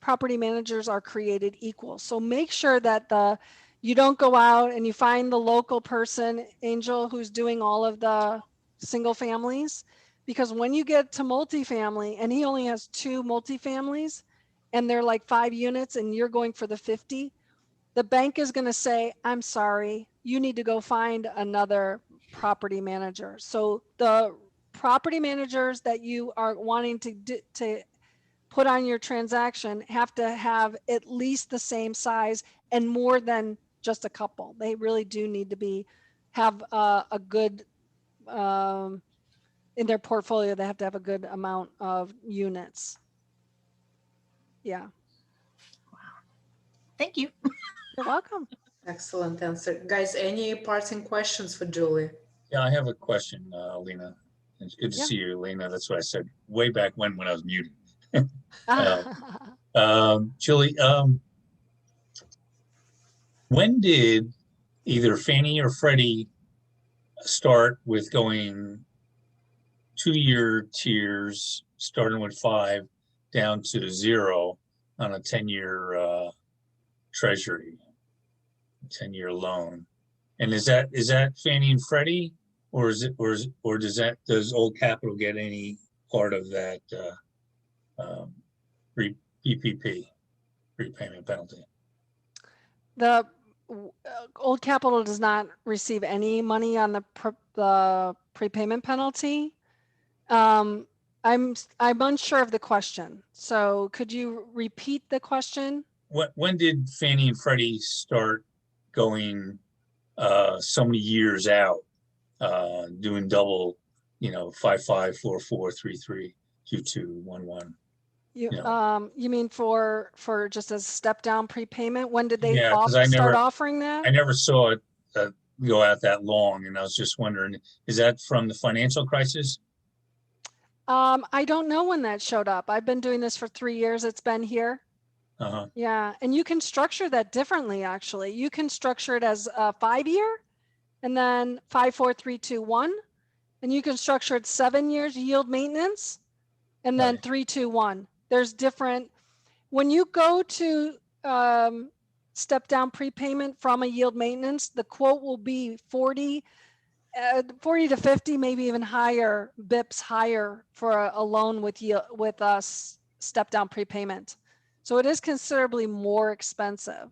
property managers are created equal. So make sure that you don't go out and you find the local person, Angel, who's doing all of the single families, because when you get to multifamily and he only has 2 multifamilies and they're like 5 units and you're going for the 50, the bank is going to say, I'm sorry, you need to go find another property manager. So the property managers that you are wanting to put on your transaction have to have at least the same size and more than just a couple. They really do need to have a good, in their portfolio, they have to have a good amount of units. Yeah. Wow. Thank you. You're welcome. Excellent answer. Guys, any parting questions for Julie? Yeah, I have a question, Lena. It's good to see you, Lena. That's what I said way back when I was muted. Julie, when did either Fannie or Freddie start with going 2-year tiers, starting with 5 down to 0 on a 10-year treasury, 10-year loan? And is that Fannie and Freddie, or does Old Capital get any part of that PPP, prepayment penalty? The Old Capital does not receive any money on the prepayment penalty. I'm unsure of the question. So could you repeat the question? When did Fannie and Freddie start going so many years out, doing double 5544332211. You, Yeah. you mean for just a step down prepayment? When did they Yeah, 'cause I start never- offering that? I never saw it go out that long, and I was just wondering, is that from the financial crisis? I don't know when that showed up. I've been doing this for 3 years. It's been here. Uh-huh. Yeah, and you can structure that differently, actually. You can structure it as a 5-year and then 5, 4, 3, 2, 1. And you can structure it 7 years yield maintenance and then Right. 3, 2, 1. There's different, when you go to step down prepayment from a yield maintenance, the quote will be 40 to 50, maybe even higher bips higher for a loan with us step down prepayment. So it is considerably more expensive,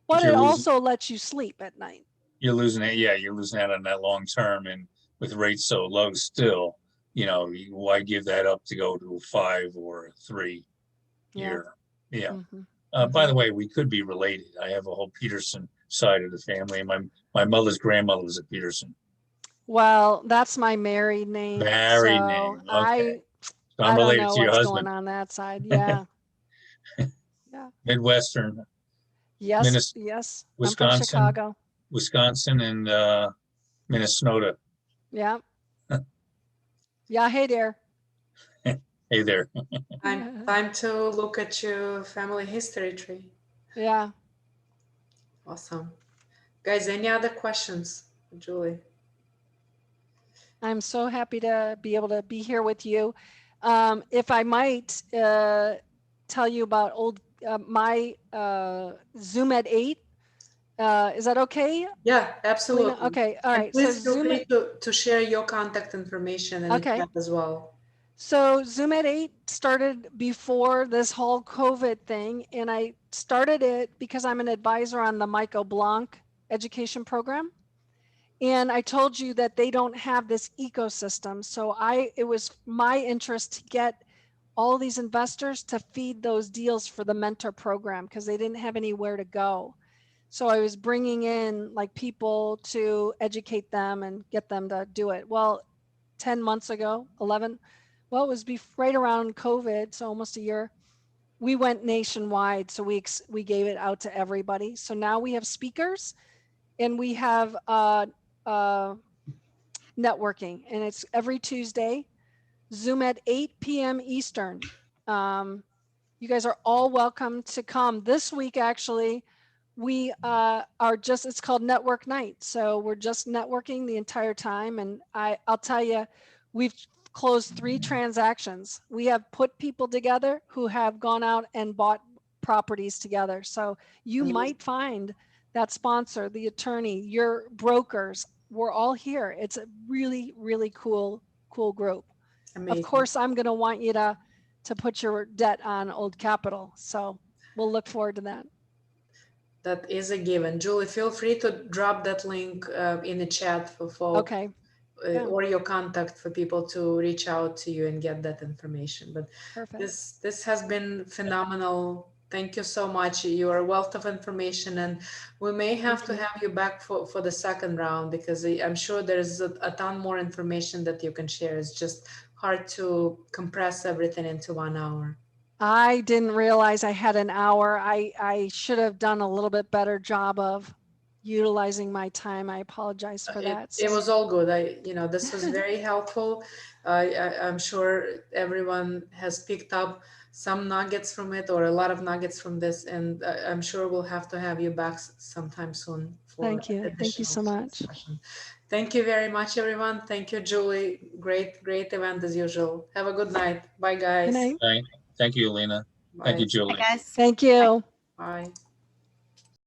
but you're it losing- also lets you sleep at night. You're losing it. Yeah, you're losing out on that long term, and with rates so low still, why give that up to go to a 5 or a 3 year? Yeah. Mhm. By the way, we could be related. I have a whole Peterson side of the family. My mother's grandmother was a Peterson. Well, that's my married name. Married so name. Okay. So I I'm don't related know to your what's husband. going on that side. Yeah. Yeah. Midwestern, Yes. Yes. I'm from Wisconsin. Chicago. Wisconsin and Minnesota. Yeah. Yeah. Hey there. Hey there. Time to look at your family history tree. Yeah. Awesome. Guys, any other questions, Julie? I'm so happy to be able to be here with you. If I might tell you about my Zoom at 8. Is that okay? Yeah, absolutely. Lena? Okay. All And right. please So feel Zoom. free to share your contact information in the Okay. chat as well. So Zoom at 8 started before this whole COVID thing, and I started it because I'm an advisor on the Michael Blanc education program. And I told you that they don't have this ecosystem. So it was my interest to get all these investors to feed those deals for the mentor program because they didn't have anywhere to go. So I was bringing in like people to educate them and get them to do it. Well, 10 months ago, 11, well, it was right around COVID, so almost a year. We went nationwide, so we gave it out to everybody. So now we have speakers, and we have networking, and it's every Tuesday, Zoom at 8 p.m. Eastern. You guys are all welcome to come. This week, actually, we it's called Network Night. So we're just networking the entire time. And I'll tell you, we've closed 3 transactions. We have put people together who have gone out and bought properties together. So you might find that sponsor, the attorney, your brokers, we're all here. It's a really, really cool group. Amazing. Of course, I'm going to want you to put your debt on Old Capital. So we'll look forward to that. That is a given. Julie, feel free to drop that link in the chat for folks. Okay. Or your contact for people to reach out to you and get that information. But Perfect. This has been phenomenal. Thank you so much. You are a wealth of information, and we may have to have you back for the second round, because I'm sure there's a ton more information that you can share. It's just hard to compress everything into 1 hour. I didn't realize I had an hour. I should have done a little bit better job of utilizing my time. I apologize for that. It was all good. This was very helpful. I'm sure everyone has picked up some nuggets from it, or a lot of nuggets from this, and I'm sure we'll have to have you back sometime soon. Thank you. Thank you so much. Discussion. Thank you very much, everyone. Thank you, Julie. Great event as usual. Have a good night. Bye, guys. Good night. Thank you, Elena. Thank you, Bye. Julie. Hi, guys. Thank you. Bye.